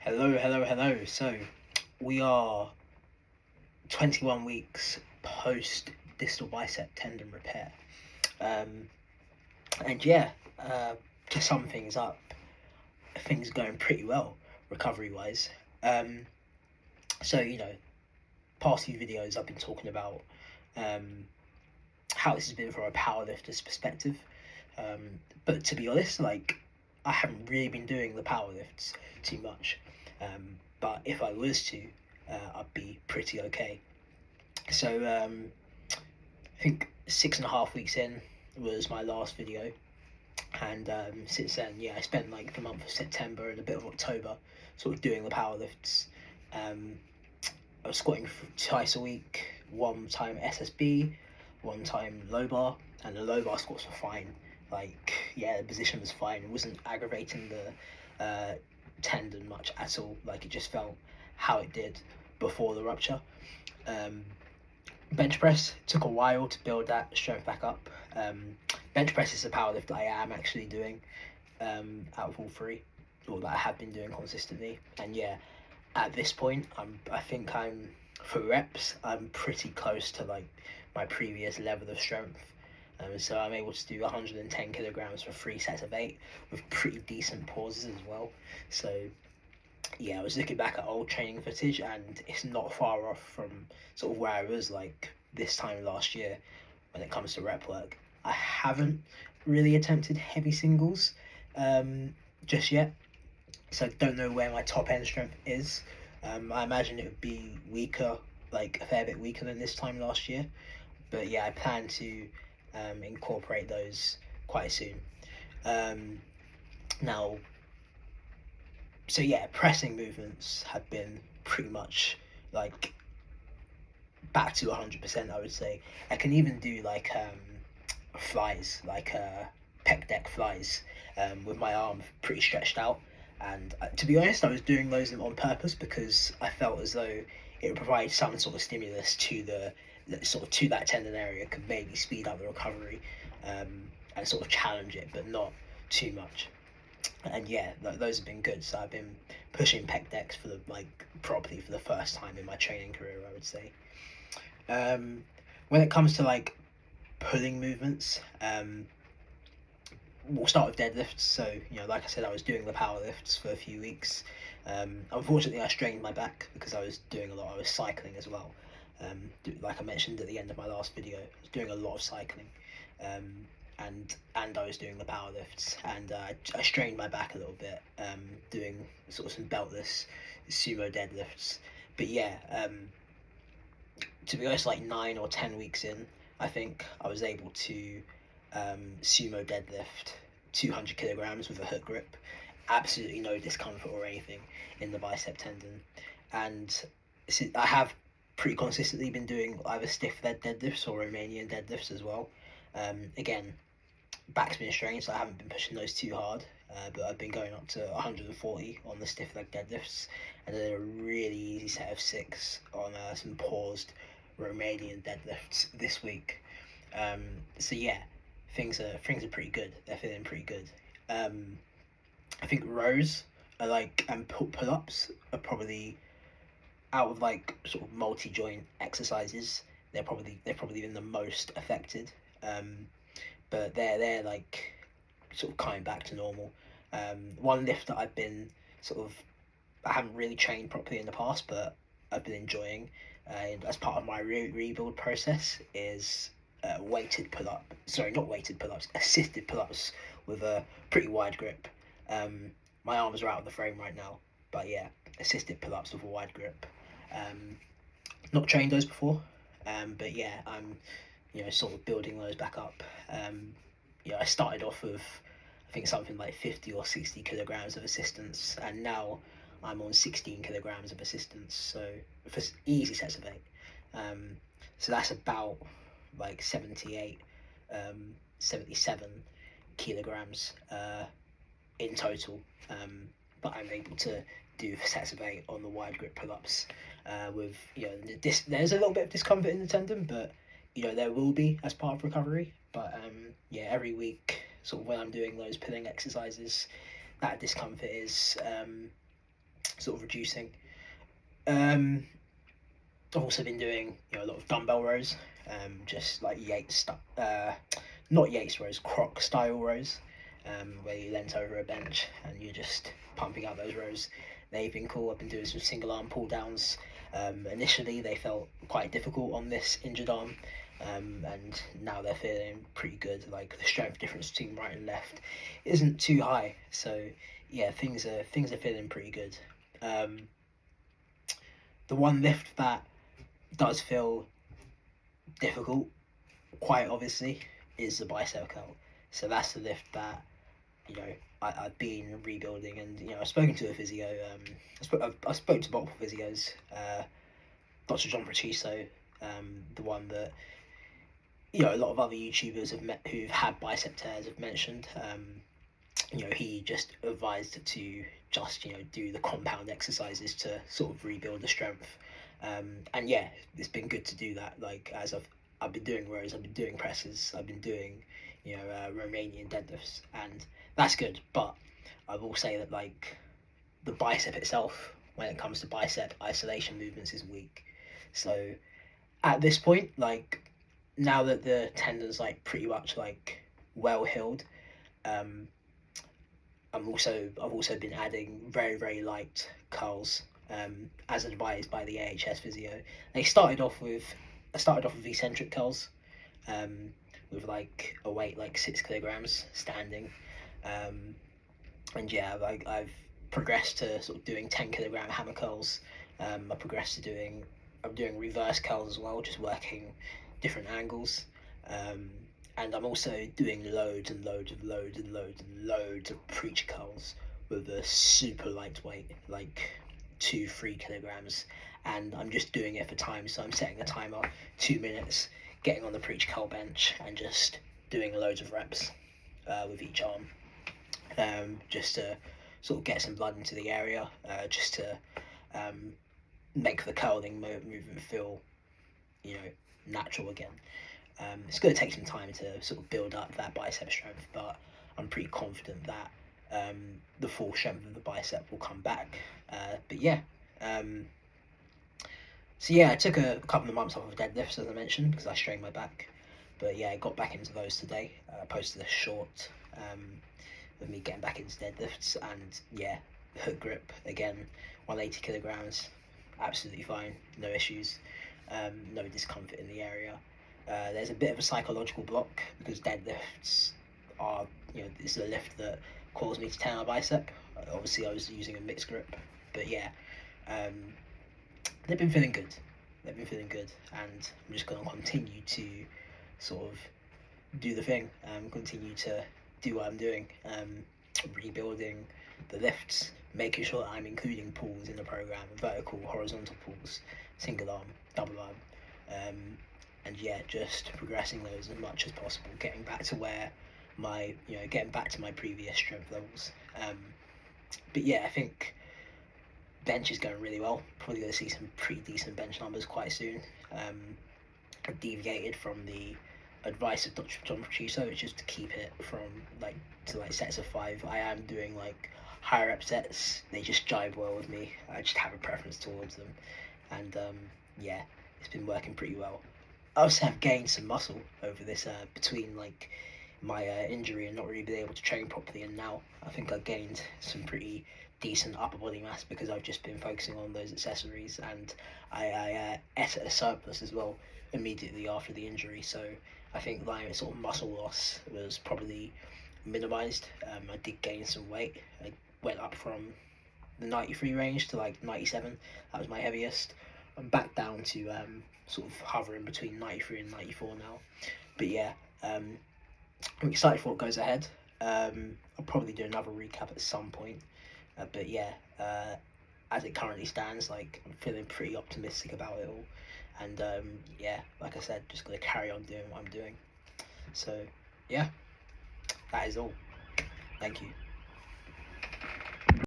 Hello. So we are 21 weeks post distal bicep tendon repair. Um, and yeah, to sum things up, things are going pretty well recovery wise. So, past few videos I've been talking about um, how this has been from a powerlifter's perspective. But to be honest, I haven't really been doing the power lifts too much. But if I was to, I'd be pretty okay. So I think 6.5 weeks in was my last video, and since then, yeah, I spent like the month of September and a bit of October sort of doing the power lifts. Um, I was squatting twice a week, one time SSB, one time low bar, and the low bar squats were fine. The position was fine. It wasn't aggravating the tendon much at all. It just felt how it did before the rupture. Bench press took a while to build that strength back up. Bench press is a power lift I am actually doing out of all three, or that I have been doing consistently. And yeah, at this point, I think I'm for reps. I'm pretty close to my previous level of strength. So I'm able to do 110 kilograms for 3 sets of 8 with pretty decent pauses as well. So yeah, I was looking back at old training footage, and it's not far off from sort of where I was this time last year when it comes to rep work. I haven't really attempted heavy singles just yet, so I don't know where my top end strength is. I imagine it would be weaker, a fair bit weaker than this time last year. But yeah, I plan to incorporate those quite soon. Now, so yeah, pressing movements have been pretty much back to 100%. I would say I can even do flies, pec deck flies, with my arm pretty stretched out. And to be honest, I was doing those on purpose because I felt as though it would provide some sort of stimulus to to that tendon area, could maybe speed up the recovery, and sort of challenge it, but not too much. And yeah, those have been good. So I've been pushing pec decks properly for the first time in my training career, I would say. When it comes to pulling movements, we'll start with deadlifts. So like I said, I was doing the power lifts for a few weeks. Unfortunately, I strained my back because I was doing a lot. I was cycling as well. Like I mentioned at the end of my last video, I was doing a lot of cycling, and I was doing the power lifts, and I strained my back a little bit, doing sort of some beltless sumo deadlifts. But yeah, to be honest, 9 or 10 weeks in, I think I was able to sumo deadlift 200 kilograms with a hook grip. Absolutely no discomfort or anything in the bicep tendon. And I have pretty consistently been doing either stiff leg deadlifts or Romanian deadlifts as well. Again, back's been strained, so I haven't been pushing those too hard. But I've been going up to 140 on the stiff leg deadlifts, and then a really easy set of 6 on some paused Romanian deadlifts this week. So yeah, things are pretty good. They're feeling pretty good. I think rows and pull-ups are probably, out of sort of multi-joint exercises, they're probably been the most affected. But they're sort of coming back to normal. One lift that I've been I haven't really trained properly in the past, but I've been enjoying, as part of my rebuild process, is weighted pull-up. Sorry, not weighted pull-ups, assisted pull-ups with a pretty wide grip. My arms are out of the frame right now, but yeah, assisted pull-ups with a wide grip. Not trained those before, but yeah, I'm sort of building those back up. I started off with, I think, something like 50 or 60 kilograms of assistance, and now I'm on 16 kilograms of assistance, so for easy sets of 8. So that's about 78, 77 kilograms in total, but I'm able to do sets of 8 on the wide grip pull-ups, with there's a little bit of discomfort in the tendon, but there will be as part of recovery. But yeah, every week sort of when I'm doing those pulling exercises, that discomfort is sort of reducing. I've also been doing a lot of dumbbell rows, just like not Yates rows, Croc style rows, where you leant over a bench and you're just pumping out those rows. They've been cool. I've been doing some single arm pull downs. Initially they felt quite difficult on this injured arm, and now they're feeling pretty good. Like the strength difference between right and left isn't too high, so yeah, things are feeling pretty good. The one lift that does feel difficult, quite obviously, is the bicep curl. So that's the lift that I've been rebuilding, and I've spoken to a physio. I spoke to multiple physios. Dr. John Preciso, the one that a lot of other YouTubers have met who've had bicep tears have mentioned. He just advised to just do the compound exercises to sort of rebuild the strength. And yeah, it's been good to do that. Like as I've been doing rows, I've been doing presses, I've been doing Romanian deadlifts, and that's good. But I will say that like the bicep itself, when it comes to bicep isolation movements, is weak. So at this point, like now that the tendon's like pretty much like well healed, um, I've also been adding very light curls, as advised by the AHS physio. They I started off with eccentric curls, um, with like a weight like 6 kilograms standing, um, and yeah, I've progressed to sort of doing 10 kilogram hammer curls. I'm doing reverse curls as well, just working different angles. Um, and I'm also doing loads of preacher curls with a super lightweight, like 2-3 kilograms, and I'm just doing it for time. So I'm setting a timer, 2 minutes, getting on the preacher curl bench and just doing loads of reps with each arm, just to sort of get some blood into the area, just to um, make the curling movement feel natural again. It's going to take some time to sort of build up that bicep strength, but I'm pretty confident that the full strength of the bicep will come back. But yeah, so yeah, I took a couple of months off of deadlifts, as I mentioned, because I strained my back. But yeah, I got back into those today. I posted a short of me getting back into deadlifts, and yeah, hook grip again, 180 kilograms, absolutely fine, no issues, no discomfort in the area. There's a bit of a psychological block because deadlifts are, this is a lift that caused me to tear my bicep. Obviously, I was using a mixed grip, but yeah, um, they've been feeling good. They've been feeling good, and I'm just going to continue to sort of do the thing, continue to do what I'm doing, rebuilding the lifts, making sure that I'm including pulls in the program, vertical, horizontal pulls, single arm, double arm, and yeah, just progressing those as much as possible, getting back to my previous strength levels. But yeah, I think bench is going really well. Probably going to see some pretty decent bench numbers quite soon. I deviated from the advice of Dr. John Preciso, which is to keep it from sets of 5. I am doing like higher rep sets. They just jive well with me. I just have a preference towards them, and yeah, it's been working pretty well. I also have gained some muscle over this between like my injury and not really being able to train properly, and now I think I've gained some pretty decent upper body mass because I've just been focusing on those accessories, and I ate at a surplus as well immediately after the injury, so I think my sort of muscle loss was probably minimized. I did gain some weight. I went up from the 93 range to like 97. That was my heaviest. I'm back down to sort of hovering between 93 and 94 now. But yeah, I'm excited for what goes ahead. I'll probably do another recap at some point. But yeah, as it currently stands, like I'm feeling pretty optimistic about it all. And yeah, like I said, just gonna carry on doing what I'm doing. So yeah, that is all. Thank you.